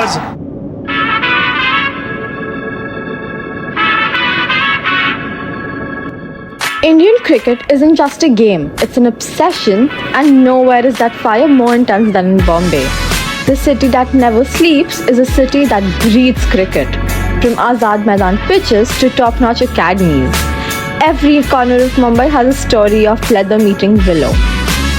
buzz. Indian cricket isn't just a game, it's an obsession, and nowhere is that fire more intense than in Bombay. The city that never sleeps is a city that breathes cricket. From Azad Maidan pitches to top notch academies, every corner of Mumbai has a story of leather meeting willow.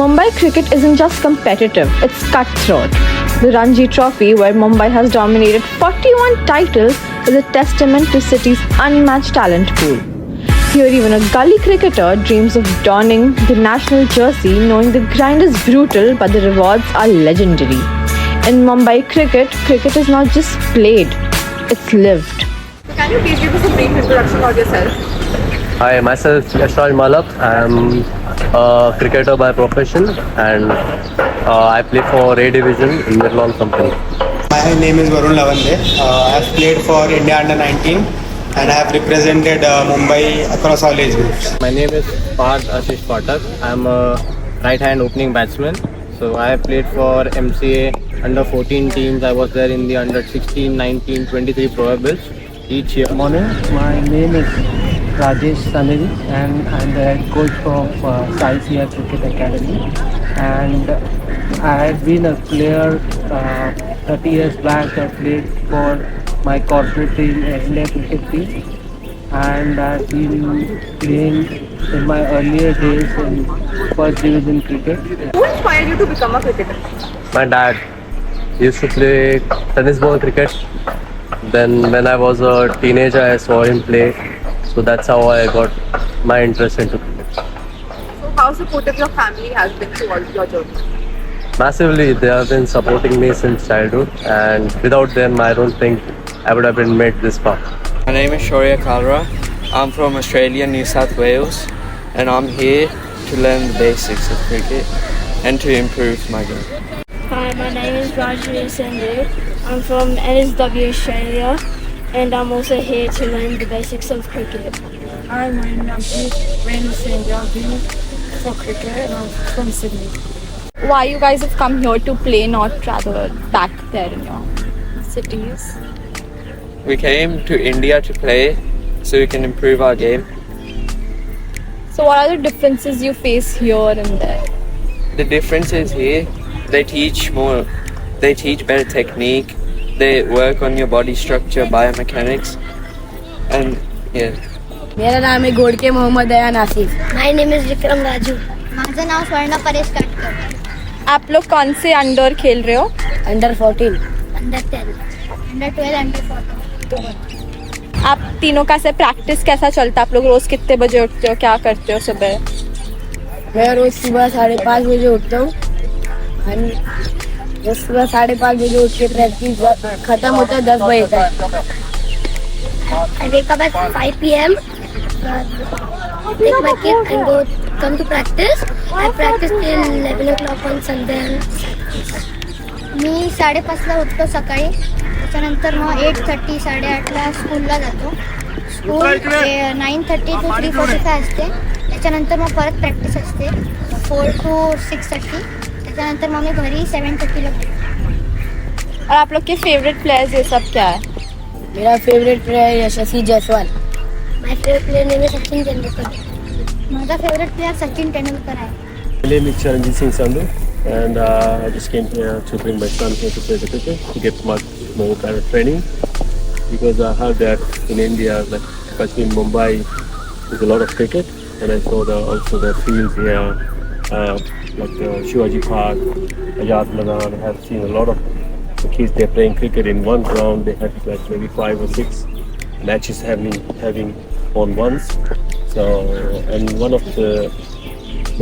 Mumbai cricket isn't just competitive, it's cutthroat. The Ranji Trophy, where Mumbai has dominated 41 titles, is a testament to city's unmatched talent pool. Here, even a gully cricketer dreams of donning the national jersey, knowing the grind is brutal but the rewards are legendary. In Mumbai cricket is not just played, it's lived. So can you please give us a brief introduction about yourself? Hi, myself Yashwant Malak. I am a cricketer by profession and I play for A Division in Mirlaun Company. My name is Varun Lavande. I have played for India Under 19 and I have represented Mumbai across all age groups. My name is Parth Ashish Pathak. I am a right-hand opening batsman. So I have played for MCA under 14 teams. I was there in the under 16, 19, 23 probables each year. Morning, my name is Rajesh Sanil and I'm the head coach of Sai Sia Cricket Academy. And I had been a player 30 years back. I played for my corporate team, India cricket team. And I've been playing in my earlier days in first division cricket. Who inspired you to become a cricketer? My dad used to play tennis ball cricket. Then when I was a teenager, I saw him play. So that's how I got my interest into cricket. So how supportive your family has been towards your journey? Massively, they have been supporting me since childhood, and without them, I don't think I would have been made this far. My name is Shaurya Kalra. I'm from Australia, New South Wales, and I'm here to learn the basics of cricket and to improve my game. Hi, my name is Rajveer Sandhu. I'm from NSW Australia, and I'm also here to learn the basics of cricket. Hi, my name is Rain Singh. I'm here for cricket and I'm from Sydney. Why you guys have come here to play, not rather back there in your cities? We came to India to play so we can improve our game. So what are the differences you face here and there? The difference is here, they teach better technique, they work on your body structure, biomechanics, and yeah. मेरा नाम है गोडके मोहम्मद दयान Asif. My name is Vikram Raju. माझं नाव स्वर्णा परेश काटकर. आप लोग कौन से under खेल रहे हो? अंडर 14. Under 10, under 12, under 14. आप तीनों का से प्रैक्टिस कैसा चलता है? आप लोग रोज कितने बजे उठते हो, क्या करते हो सुबह? मैं रोज सुबह 5:30 बजे उठता हूँ. रोज सुबह 5:30 बजे उठ के प्रैक्टिस खत्म होता है 10 बजे तक. I wake up at 5 p.m. Take my kid and come to practice. I practice till 11 o'clock on Sunday. मी 5:30ला उठतो सकाळी. त्याच्यानंतर मग 8:30, 8:30ला स्कूलला जातो. स्कूल 9:30 to 3:45 असते. त्याच्यानंतर मग परत प्रॅक्टिस असते 4 to 6:30. त्याच्यानंतर मग मी घरी 7:30ला येतो. और आप लोग के फेवरेट प्लेयर्स ये सब क्या है? मेरा favourite player Yashasvi Jaiswal. My favorite player name is Sachin Tendulkar. माझा फेवरेट प्लेयर सचिन तेंडुलकर आहे. My name is Charanjit Singh Sandhu, and I just came here to bring my son here to play the cricket to get much more kind of training, because I heard that in India, like especially in Mumbai, there's a lot of cricket, and I saw also the fields here, like Shivaji Park, Azad Maidan. I have seen a lot of the kids, they're playing cricket in one ground. They have like maybe 5 or 6 matches having on once. So, and one of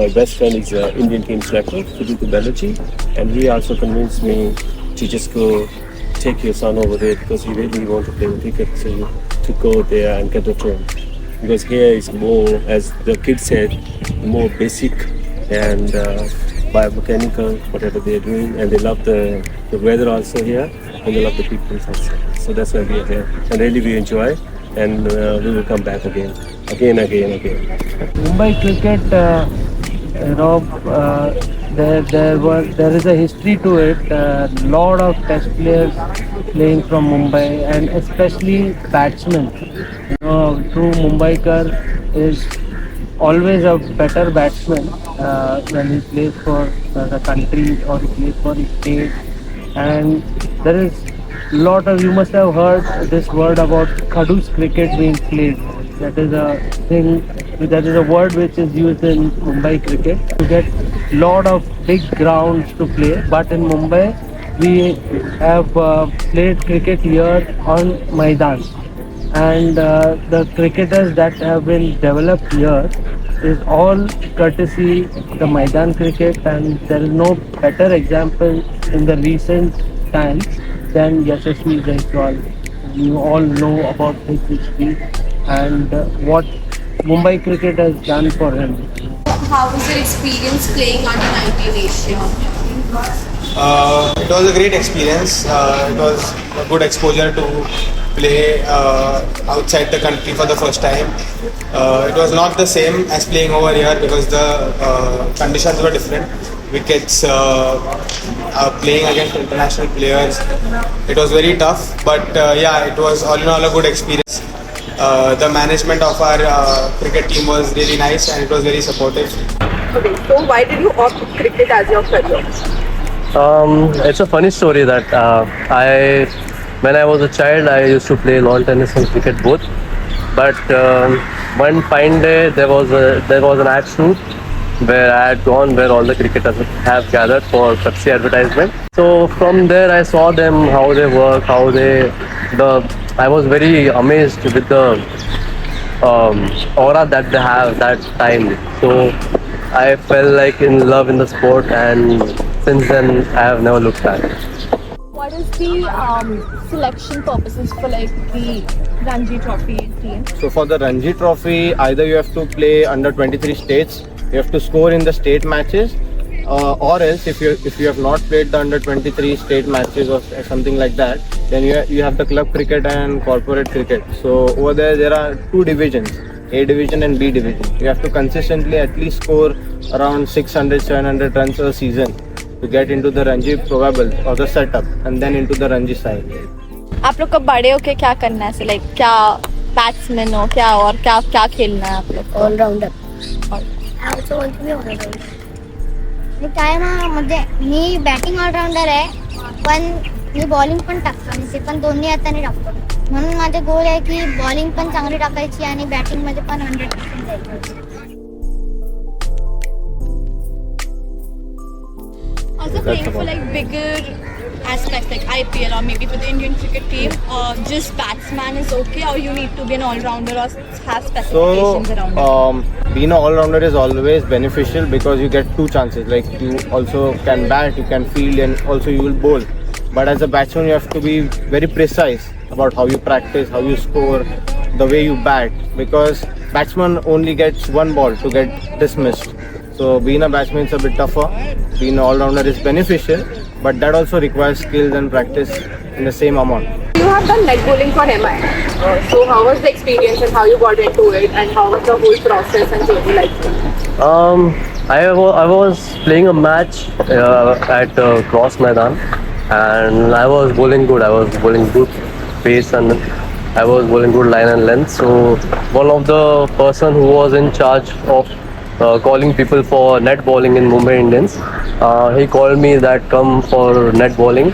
my best friend is Indian team selector, Sudhir Banerjee, and he also convinced me to just go take your son over there because he really wants to play with cricket. So to go there and get the training, because here is more, as the kids said, more basic and biomechanical, whatever they're doing, and they love the weather also here, and they love the people also. So that's why we are here, and really we enjoy, and we will come back again. Mumbai cricket, there is a history to it. A lot of test players playing from Mumbai, and especially batsmen. You know, true Mumbaikar is always a better batsman when he plays for the country or he plays for his state. And there is lot of, you must have heard this word about Khadus cricket being played. That is a thing, that is a word which is used in Mumbai cricket. You get lot of big grounds to play, but in Mumbai we have played cricket here on Maidan. And the cricketers that have been developed here is all courtesy the Maidan cricket, and there is no better example in the recent times than Yashasvi Jaiswal. You all know about his history and what Mumbai cricket has done for him. How was your experience playing under 19 Asia? It was a great experience. It was a good exposure to play outside the country for the first time. It was not the same as playing over here because the conditions were different. Wickets, playing against international players. It was very tough, but yeah, it was all in all a good experience. The management of our cricket team was really nice and it was very supportive. Okay, so why did you opt cricket as your career? It's a funny story that when I was a child, I used to play lawn tennis and cricket both. But one fine day, there was an ad shoot where I had gone, where all the cricketers have gathered for Pepsi advertisement. So from there, I saw them, how they work, I was very amazed with the aura that they have that time. So I felt like in love in the sport, and since then I have never looked back. What is the selection purposes for like the Ranji Trophy team? So for the Ranji Trophy, either you have to play under 23 states, you have to score in the state matches, or else if you have not played the under 23 state matches or something like that, then you have the club cricket and corporate cricket. So over there are two divisions, A division and B division. You have to consistently at least score around 600-700 runs a season to get into the Ranji probable or the setup, and then into the Ranji side. आप लोग कब बड़े हो के क्या करना है, like क्या बैट्समैन हो क्या और क्या खेलना है आप लोग? All-rounder. I also want to be all-rounder. मी काय म्हणजे मी बॅटिंग ऑलराऊंडर आहे, पण मी बॉलिंग पण टाकतो आणि ते पण दोन्ही हाताने टाकतो. म्हणून माझे गोल आहे की बॉलिंग पण चांगली टाकायची आणि बॅटिंग मध्ये पण 100% द्यायची. Also playing for like bigger aspects like IPL or maybe for the Indian cricket team, just batsman is okay, or you need to be an all-rounder or have specifications around it? Being an all-rounder is always beneficial because you get two chances. Like you also can bat, you can field, and also you will bowl. But as a batsman, you have to be very precise about how you practice, how you score, the way you bat, because batsman only gets one ball to get dismissed. So being a batsman is a bit tougher. Being an all-rounder is beneficial, but that also requires skills and practice in the same amount. You have done net bowling for MI. So how was the experience and how you got into it, and how was the whole process and journey like? I was playing a match at Cross Maidan, and I was bowling good. I was bowling good pace and I was bowling good line and length. So one of the person who was in charge of calling people for net bowling in Mumbai Indians, he called me that come for net bowling,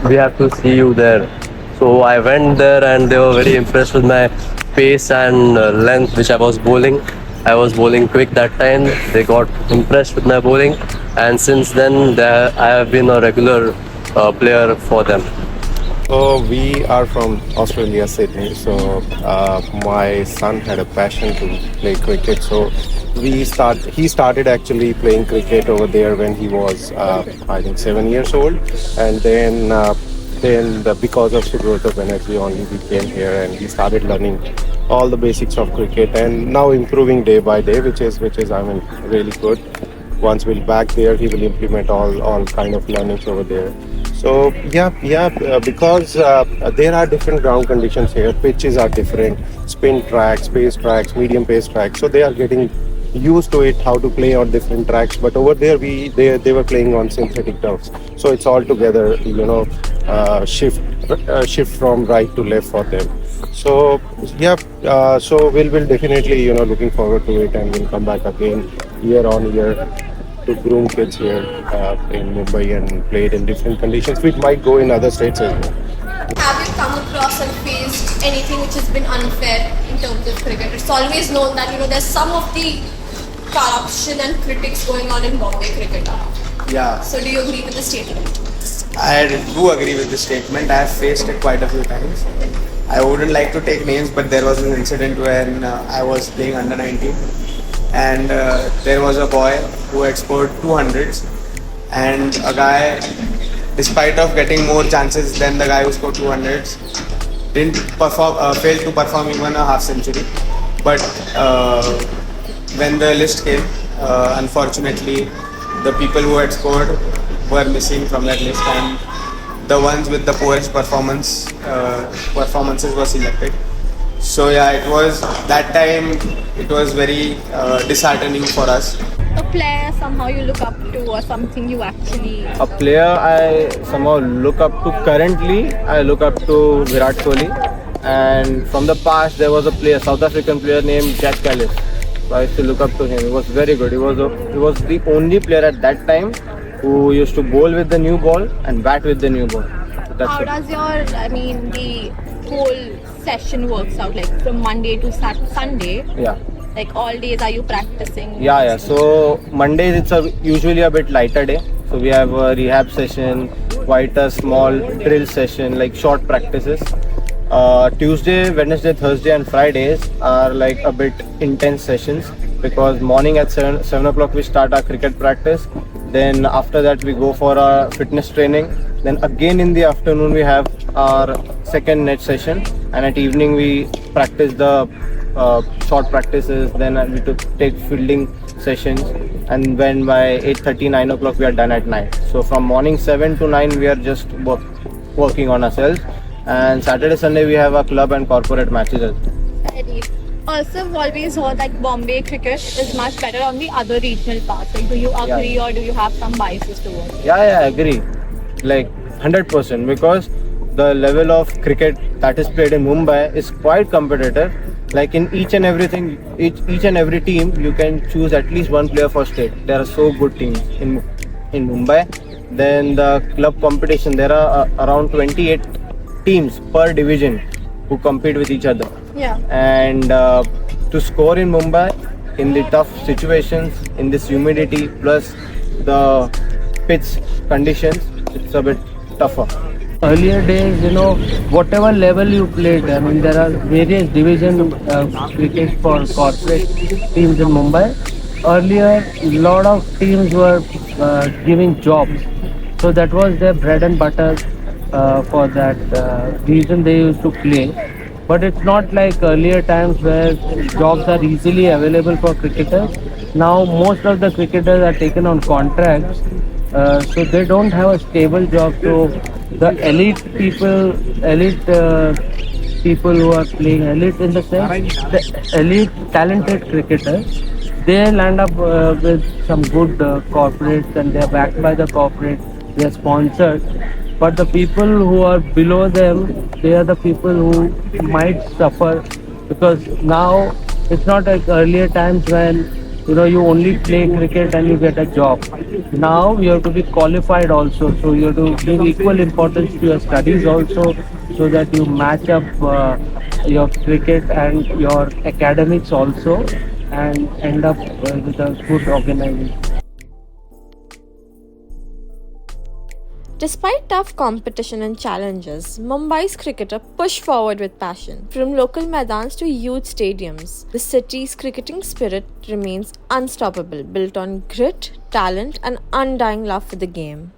we have to see you there. So I went there and they were very impressed with my pace and length which I was bowling. I was bowling quick that time. They got impressed with my bowling, and since then I have been a regular player for them. So we are from Australia, Sydney. So my son had a passion to play cricket. So he started actually playing cricket over there when he was I think 7 years old, and then because of Subrata Banerjee only we came here and he started learning all the basics of cricket, and now improving day by day, which is I mean really good. Once we'll back there, he will implement all kind of learnings over there. So because there are different ground conditions here, pitches are different, spin tracks, pace tracks, medium pace tracks. So they are getting used to it, how to play on different tracks. But over there, they were playing on synthetic turfs, so it's all together, shift from right to left for them. So yeah, so we'll definitely looking forward to it, and we'll come back again year on year to groom kids here in Mumbai and play it in different conditions. We might go in other states as well. Have you come across and faced anything which has been unfair in terms of cricket? It's always known that there's some of the corruption and critics going on in Bombay cricket. Yeah, So do you agree with the statement? I do agree with the statement. I have faced it quite a few times. I wouldn't like to take names, but there was an incident when I was playing under 19, and there was a boy who had scored 200s, and a guy, despite of getting more chances than the guy who scored 200s, didn't perform, failed to perform even a half century. But when the list came, unfortunately, the people who had scored were missing from that list, and the ones with the poorest performances were selected. So yeah, it was that time. It was very disheartening for us. A player somehow you look up to, or something you actually... A player I somehow look up to currently, I look up to Virat Kohli. And from the past, there was a player, South African player named Jack Callis. So I used to look up to him. He was very good. He was the only player at that time who used to bowl with the new ball and bat with the new ball. How does the whole session works out, like from Monday to Sunday? Yeah. Like all days are you practicing? Yeah. So Mondays it's usually a bit lighter day. So we have a rehab session, quite a small drill session, like short practices. Tuesday, Wednesday, Thursday and Fridays are like a bit intense sessions, because morning at 7 o'clock we start our cricket practice. Then after that we go for our fitness training. Then again in the afternoon we have our second net session, and at evening we practice the short practices. Then we take fielding sessions, and when by 8:30, 9 o'clock we are done at night. So from morning 7 to 9 we are just working on ourselves. And Saturday, Sunday we have our club and corporate matches as well. Also, I've always heard that Bombay cricket is much better on the other regional parts. Like, do you agree, or do you have some biases towards it? Yeah, I agree. Like 100%, because the level of cricket that is played in Mumbai is quite competitive. Like in each and every team, you can choose at least one player for state. There are so good teams in Mumbai. Then the club competition, there are around 28 teams per division who compete with each other. Yeah. And to score in Mumbai in the tough situations, in this humidity plus the pitch conditions, it's a bit tougher. Earlier days, whatever level you played, there are various division cricket for corporate teams in Mumbai. Earlier, a lot of teams were giving jobs, so that was their bread and butter. For that reason they used to play. But it's not like earlier times where jobs are easily available for cricketers. Now most of the cricketers are taken on contracts, so they don't have a stable job. So the elite people who are playing, elite in the sense, the elite talented cricketers, they land up with some good corporates, and they are backed by the corporate, they are sponsored. But the people who are below them, they are the people who might suffer, because now it's not like earlier times when you only play cricket and you get a job. Now you have to be qualified also, so you have to give equal importance to your studies also, so that you match up your cricket and your academics also, and end up with a good organization. Despite tough competition and challenges, Mumbai's cricketer push forward with passion. From local maidans to youth stadiums, the city's cricketing spirit remains unstoppable, built on grit, talent and undying love for the game.